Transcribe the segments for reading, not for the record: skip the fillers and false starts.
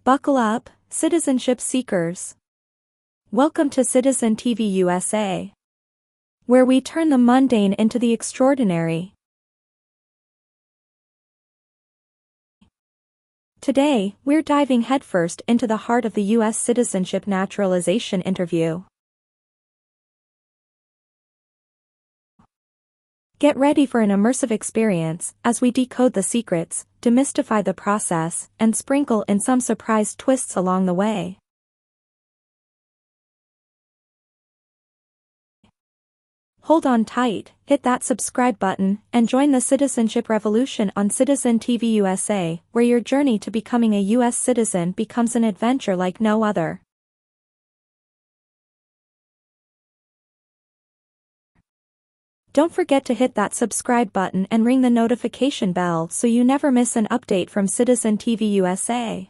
Buckle up, citizenship seekers. Welcome to Citizen TV USA, where we turn the mundane into the extraordinary. Today, we're diving headfirst into the heart of the U.S. Citizenship Naturalization Interview. Get ready for an immersive experience as we decode the secrets, demystify the process, and sprinkle in some surprise twists along the way. Hold on tight, hit that subscribe button, and join the citizenship revolution on Citizen TV USA, where your journey to becoming a U.S. citizen becomes an adventure like no other. Don't forget to hit that subscribe button and ring the notification bell so you never miss an update from Citizen TV USA.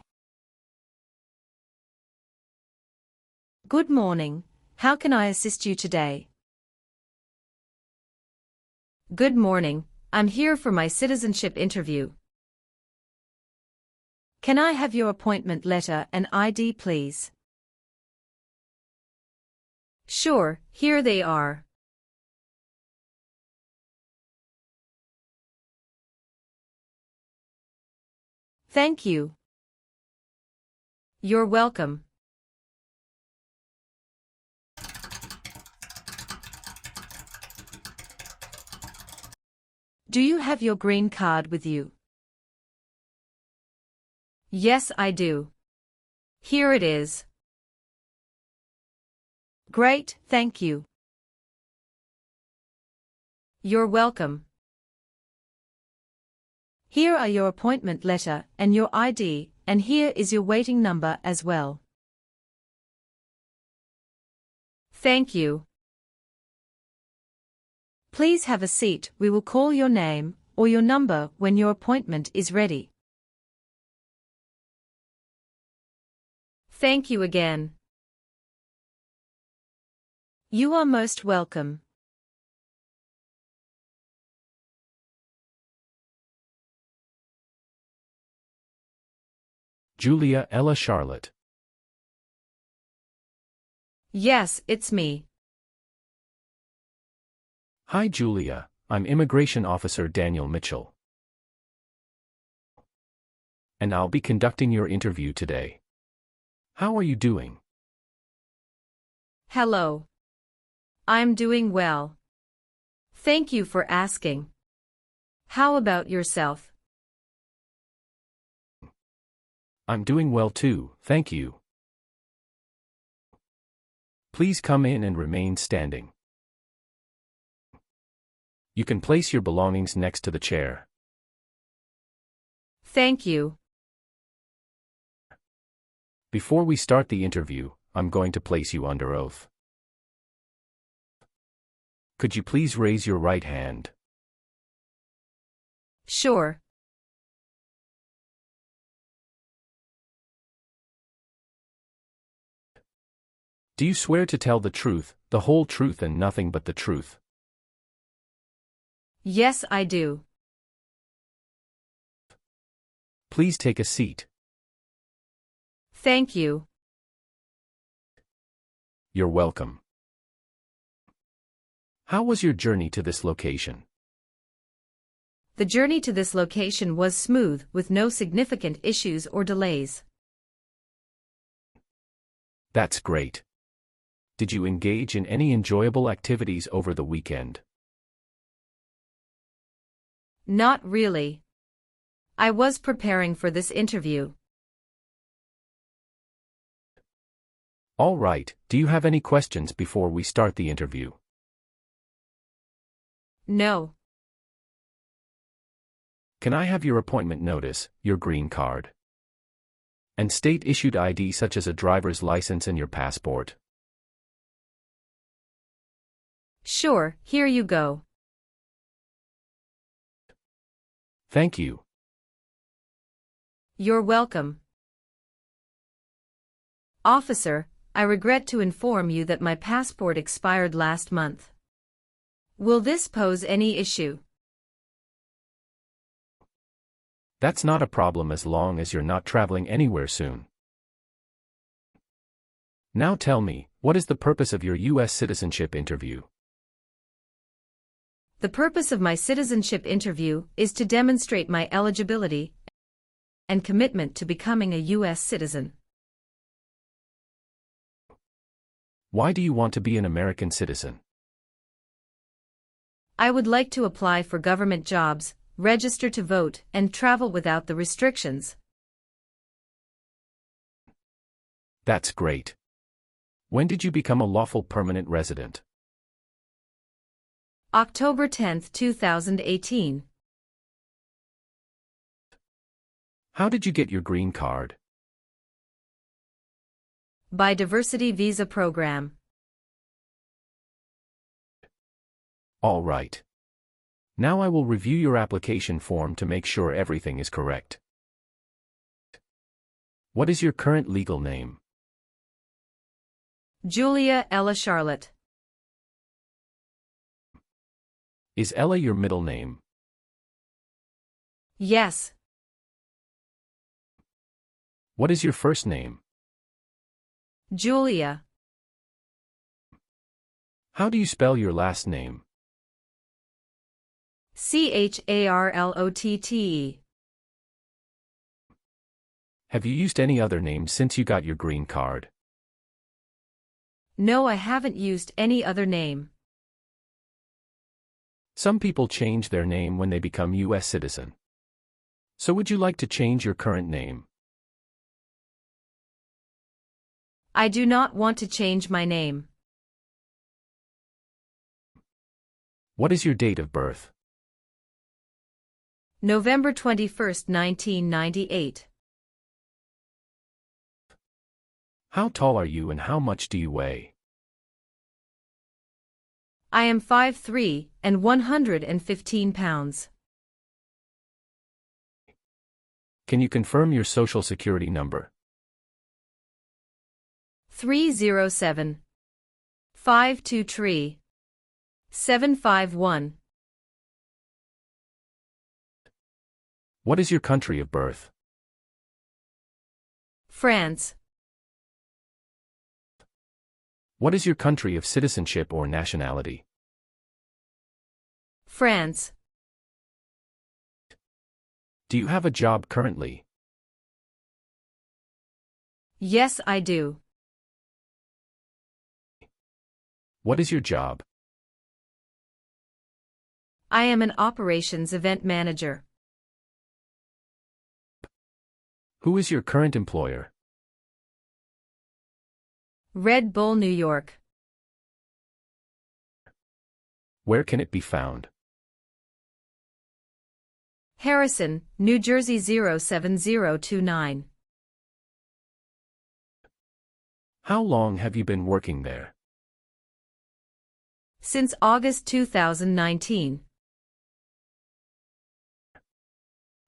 Good morning. How can I assist you today? Good morning. I'm here for my citizenship interview. Can I have your appointment letter and ID, please? Sure, here they are. Thank you. You're welcome. Do you have your green card with you? Yes, I do. Here it is. Great, thank you. You're welcome. Here are your appointment letter and your ID, and here is your waiting number as well. Thank you. Please have a seat. We will call your name or your number when your appointment is ready. Thank you again. You are most welcome. Julia Ella Charlotte. Yes, it's me. Hi Julia, I'm Immigration Officer Daniel Mitchell. And I'll be conducting your interview today. How are you doing? Hello. I'm doing well. Thank you for asking. How about yourself? I'm doing well too, thank you. Please come in and remain standing. You can place your belongings next to the chair. Thank you. Before we start the interview, I'm going to place you under oath. Could you please raise your right hand? Sure. Do you swear to tell the truth, the whole truth and nothing but the truth? Yes, I do. Please take a seat. Thank you. You're welcome. How was your journey to this location? The journey to this location was smooth, with no significant issues or delays. That's great. Did you engage in any enjoyable activities over the weekend? Not really. I was preparing for this interview. All right, do you have any questions before we start the interview? No. Can I have your appointment notice, your green card, and state-issued ID such as a driver's license and your passport? Sure, here you go. Thank you. You're welcome. Officer, I regret to inform you that my passport expired last month. Will this pose any issue? That's not a problem as long as you're not traveling anywhere soon. Now tell me, what is the purpose of your U.S. citizenship interview? The purpose of my citizenship interview is to demonstrate my eligibility and commitment to becoming a U.S. citizen. Why do you want to be an American citizen? I would like to apply for government jobs, register to vote, and travel without the restrictions. That's great. When did you become a lawful permanent resident? October 10, 2018. How did you get your green card? By Diversity Visa Program. All right. Now I will review your application form to make sure everything is correct. What is your current legal name? Julia Ella Charlotte. Is Ella your middle name? Yes. What is your first name? Julia. How do you spell your last name? Charlotte. Have you used any other name since you got your green card? No, I haven't used any other name. Some people change their name when they become U.S. citizen. So would you like to change your current name? I do not want to change my name. What is your date of birth? November 21, 1998. How tall are you and how much do you weigh? I am 5'3" and 115 pounds. Can you confirm your social security number? 307 523 751. What is your country of birth? France. What is your country of citizenship or nationality? France. Do you have a job currently? Yes, I do. What is your job? I am an operations event manager. Who is your current employer? Red Bull, New York. Where can it be found? Harrison, New Jersey 07029. How long have you been working there? Since August 2019.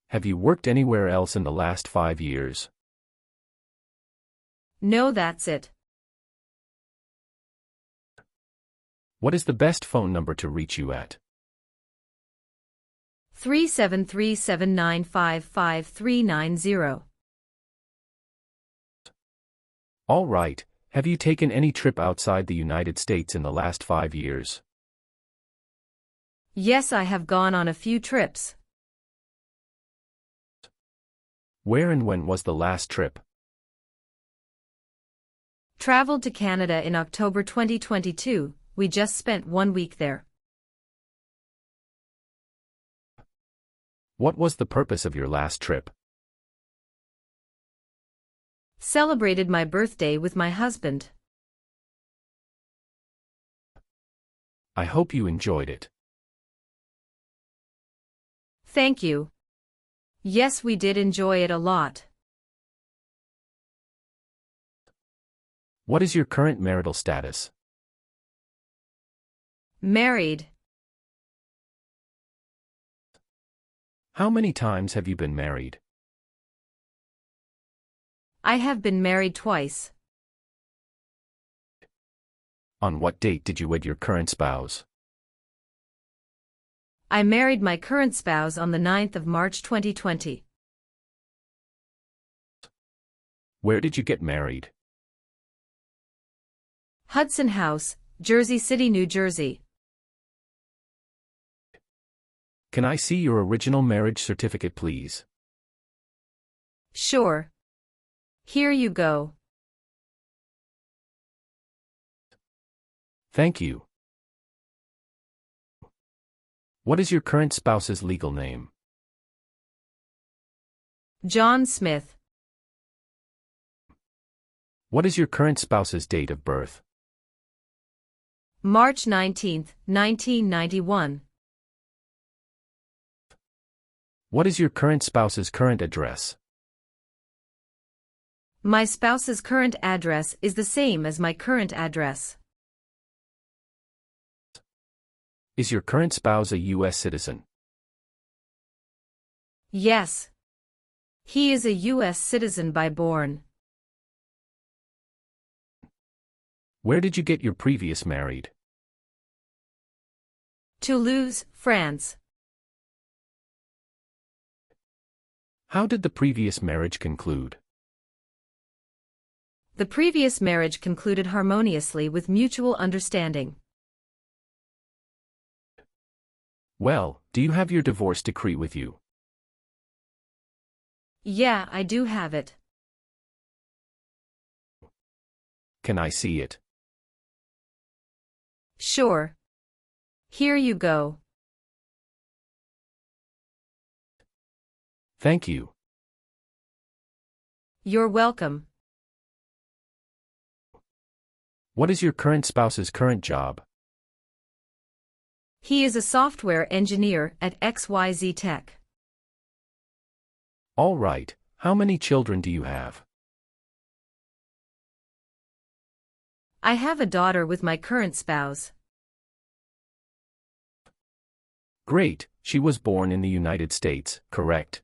Have you worked anywhere else in the last 5 years? No, that's it. What is the best phone number to reach you at? 373-795-5390. All right. Have you taken any trip outside the United States in the last 5 years? Yes, I have gone on a few trips. Where and when was the last trip? Traveled to Canada in October 2022. We just spent 1 week there. What was the purpose of your last trip? Celebrated my birthday with my husband. I hope you enjoyed it. Thank you. Yes, we did enjoy it a lot. What is your current marital status? Married. How many times have you been married? I have been married twice. On what date did you wed your current spouse? I married my current spouse on the 9th of March 2020. Where did you get married? Hudson House, Jersey City, New Jersey. Can I see your original marriage certificate, please? Sure. Here you go. Thank you. What is your current spouse's legal name? John Smith. What is your current spouse's date of birth? March 19, 1991. What is your current spouse's current address? My spouse's current address is the same as my current address. Is your current spouse a U.S. citizen? Yes. He is a U.S. citizen by born. Where did you get your previous married? Toulouse, France. How did the previous marriage conclude? The previous marriage concluded harmoniously with mutual understanding. Well, do you have your divorce decree with you? Yeah, I do have it. Can I see it? Sure. Here you go. Thank you. You're welcome. What is your current spouse's current job? He is a software engineer at XYZ Tech. All right. How many children do you have? I have a daughter with my current spouse. Great. She was born in the United States, correct?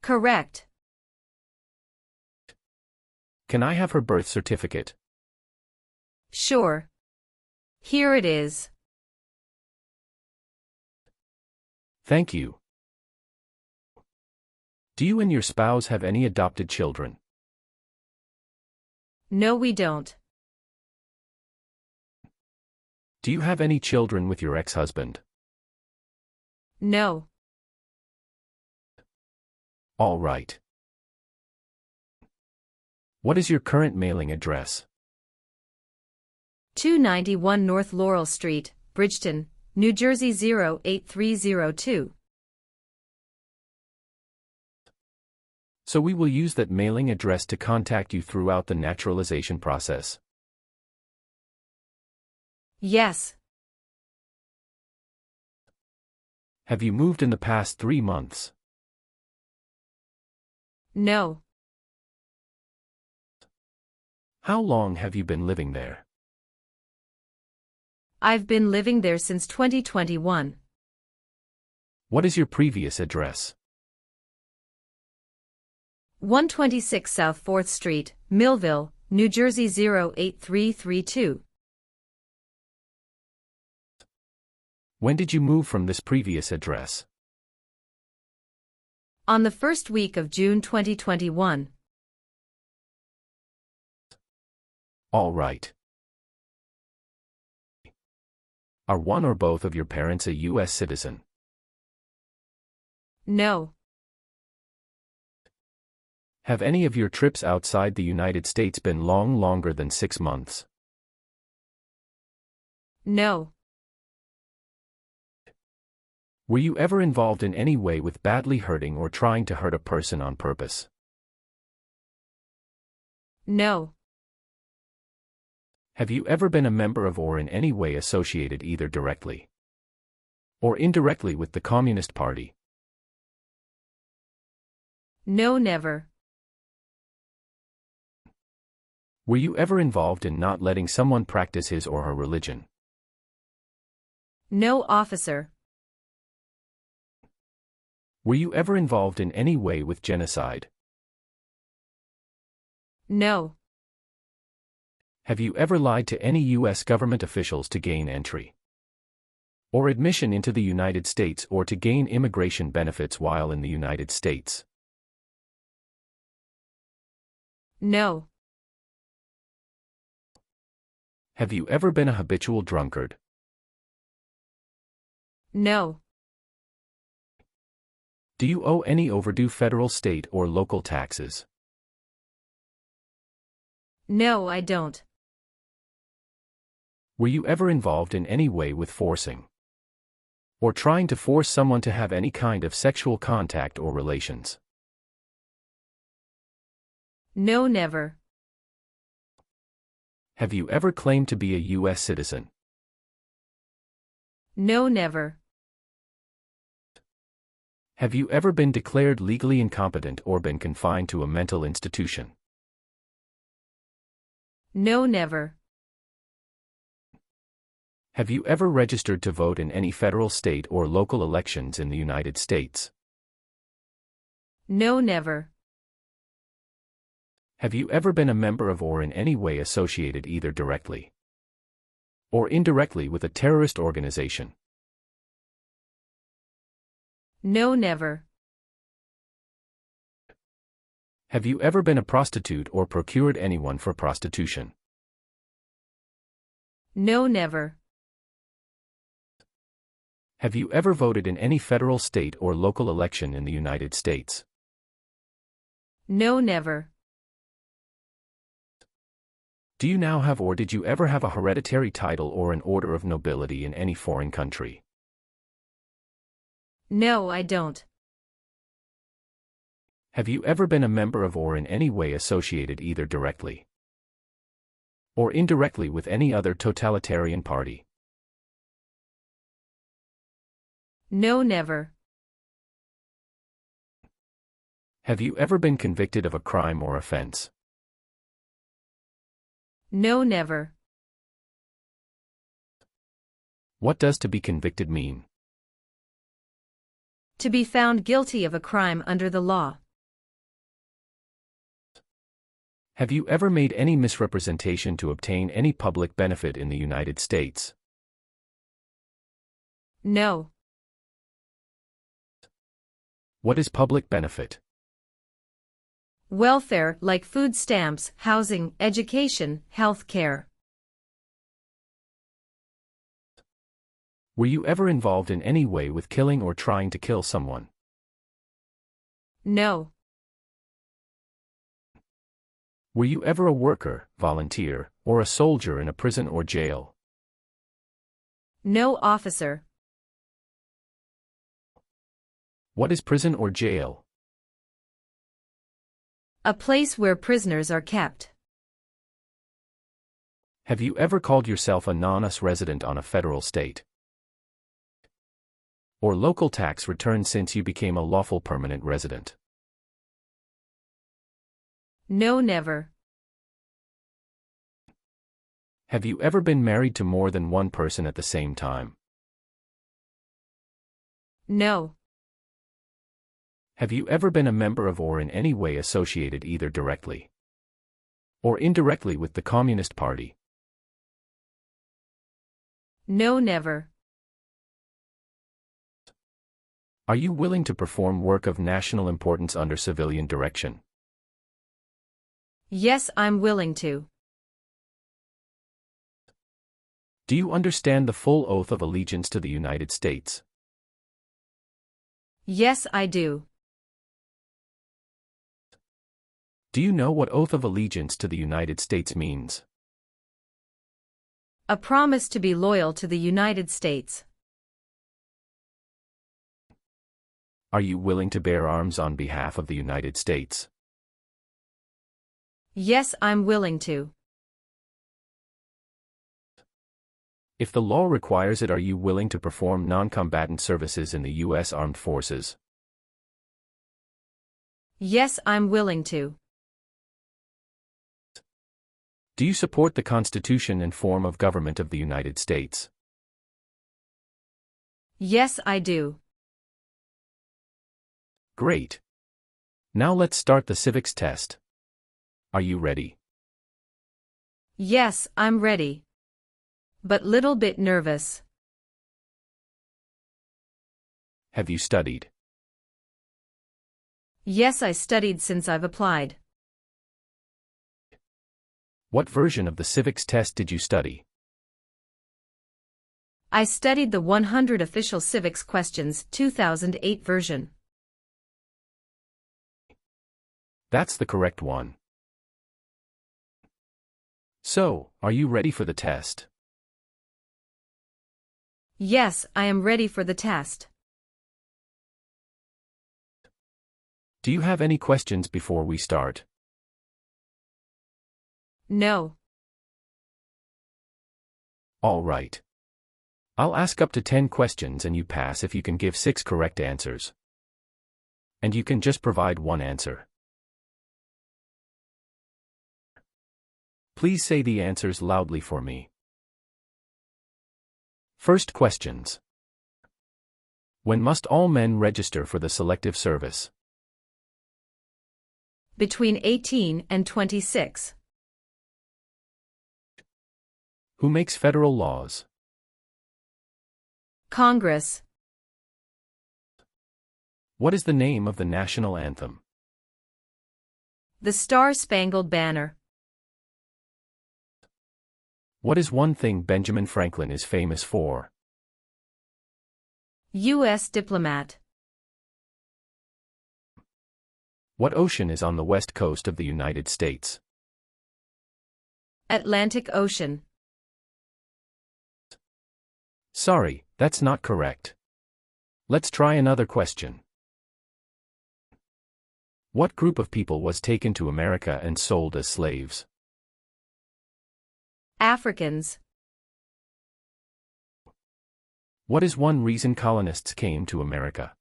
Correct. Can I have her birth certificate? Sure. Here it is. Thank you. Do you and your spouse have any adopted children? No, we don't. Do you have any children with your ex-husband? No. All right. What is your current mailing address? 291 North Laurel Street, Bridgeton, New Jersey 08302. So we will use that mailing address to contact you throughout the naturalization process. Yes. Have you moved in the past 3 months? No. How long have you been living there? I've been living there since 2021. What is your previous address? 126 South 4th Street, Millville, New Jersey 08332. When did you move from this previous address? On the first week of June 2021. All right. Are one or both of your parents a U.S. citizen? No. Have any of your trips outside the United States been longer than 6 months? No. Were you ever involved in any way with badly hurting or trying to hurt a person on purpose? No. Have you ever been a member of or in any way associated either directly or indirectly with the Communist Party? No, never. Were you ever involved in not letting someone practice his or her religion? No, officer. Were you ever involved in any way with genocide? No. Have you ever lied to any U.S. government officials to gain entry or admission into the United States or to gain immigration benefits while in the United States? No. Have you ever been a habitual drunkard? No. Do you owe any overdue federal, state, or local taxes? No, I don't. Were you ever involved in any way with forcing or trying to force someone to have any kind of sexual contact or relations? No, never. Have you ever claimed to be a U.S. citizen? No, never. Have you ever been declared legally incompetent or been confined to a mental institution? No, never. Have you ever registered to vote in any federal, state, or local elections in the United States? No, never. Have you ever been a member of or in any way associated either directly or indirectly with a terrorist organization? No, never. Have you ever been a prostitute or procured anyone for prostitution? No, never. Have you ever voted in any federal, state, or local election in the United States? No, never. Do you now have or did you ever have a hereditary title or an order of nobility in any foreign country? No, I don't. Have you ever been a member of or in any way associated either directly or indirectly with any other totalitarian party? No, never. Have you ever been convicted of a crime or offense? No, never. What does to be convicted mean? To be found guilty of a crime under the law. Have you ever made any misrepresentation to obtain any public benefit in the United States? No. What is public benefit? Welfare, like food stamps, housing, education, health care. Were you ever involved in any way with killing or trying to kill someone? No. Were you ever a worker, volunteer, or a soldier in a prison or jail? No, officer. What is prison or jail? A place where prisoners are kept. Have you ever called yourself a non-US resident on a federal, state, or local tax return since you became a lawful permanent resident? No, never. Have you ever been married to more than one person at the same time? No. Have you ever been a member of or in any way associated either directly or indirectly with the Communist Party? No, never. Are you willing to perform work of national importance under civilian direction? Yes, I'm willing to. Do you understand the full oath of allegiance to the United States? Yes, I do. Do you know what oath of allegiance to the United States means? A promise to be loyal to the United States. Are you willing to bear arms on behalf of the United States? Yes, I'm willing to. If the law requires it, are you willing to perform non-combatant services in the U.S. Armed Forces? Yes, I'm willing to. Do you support the Constitution and form of government of the United States? Yes, I do. Great. Now let's start the civics test. Are you ready? Yes, I'm ready. But little bit nervous. Have you studied? Yes, I studied since I've applied. What version of the civics test did you study? I studied the 100 Official Civics Questions 2008 version. That's the correct one. So, are you ready for the test? Yes, I am ready for the test. Do you have any questions before we start? No. All right. I'll ask up to 10 questions and you pass if you can give 6 correct answers. And you can just provide one answer. Please say the answers loudly for me. First questions. When must all men register for the Selective Service? Between 18 and 26. Who makes federal laws? Congress. What is the name of the national anthem? The Star-Spangled Banner. What is one thing Benjamin Franklin is famous for? U.S. diplomat. What ocean is on the west coast of the United States? Atlantic Ocean. Sorry, that's not correct. Let's try another question. What group of people was taken to America and sold as slaves? Africans. What is one reason colonists came to America?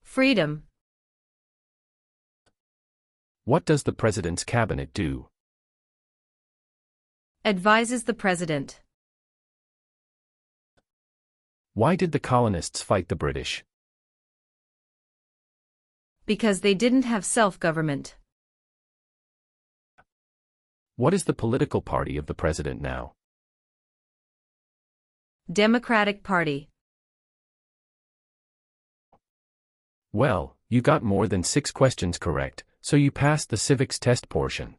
Freedom. What does the President's cabinet do? Advises the President. Why did the colonists fight the British? Because they didn't have self-government. What is the political party of the President now? Democratic Party. Well, you got more than 6 questions correct, so you passed the civics test portion.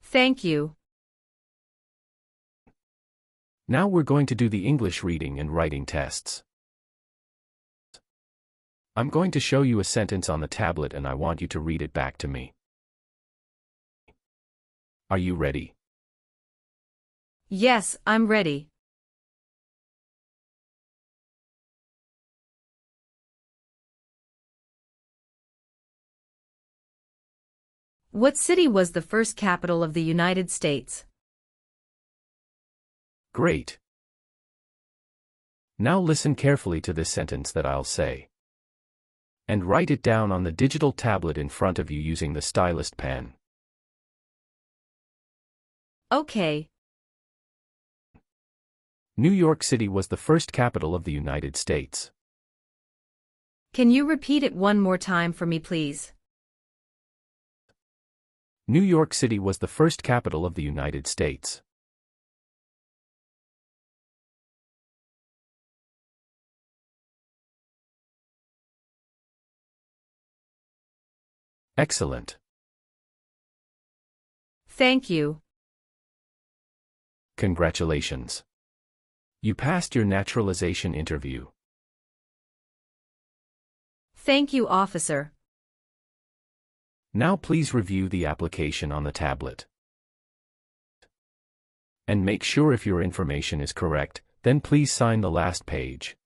Thank you. Now we're going to do the English reading and writing tests. I'm going to show you a sentence on the tablet and I want you to read it back to me. Are you ready? Yes, I'm ready. What city was the first capital of the United States? Great. Now listen carefully to this sentence that I'll say. And write it down on the digital tablet in front of you using the stylus pen. Okay. New York City was the first capital of the United States. Can you repeat it one more time for me, please? New York City was the first capital of the United States. Excellent. Thank you. Congratulations. You passed your naturalization interview. Thank you, officer. Now please review the application on the tablet. And make sure if your information is correct, then please sign the last page.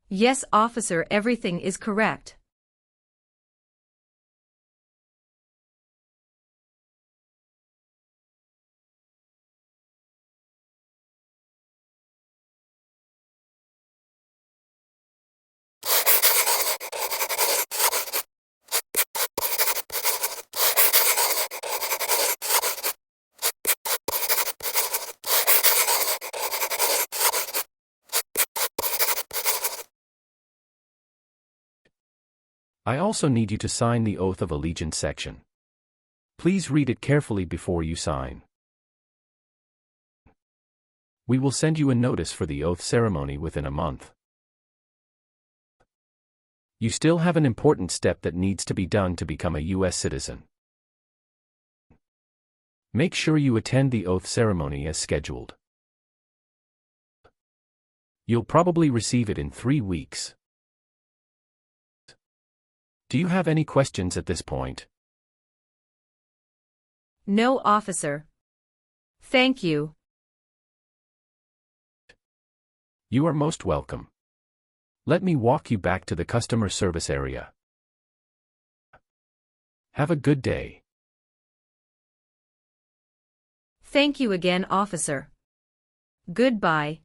Yes, officer, everything is correct. I also need you to sign the Oath of Allegiance section. Please read it carefully before you sign. We will send you a notice for the oath ceremony within a month. You still have an important step that needs to be done to become a U.S. citizen. Make sure you attend the oath ceremony as scheduled. You'll probably receive it in 3 weeks. Do you have any questions at this point? No, officer. Thank you. You are most welcome. Let me walk you back to the customer service area. Have a good day. Thank you again, officer. Goodbye.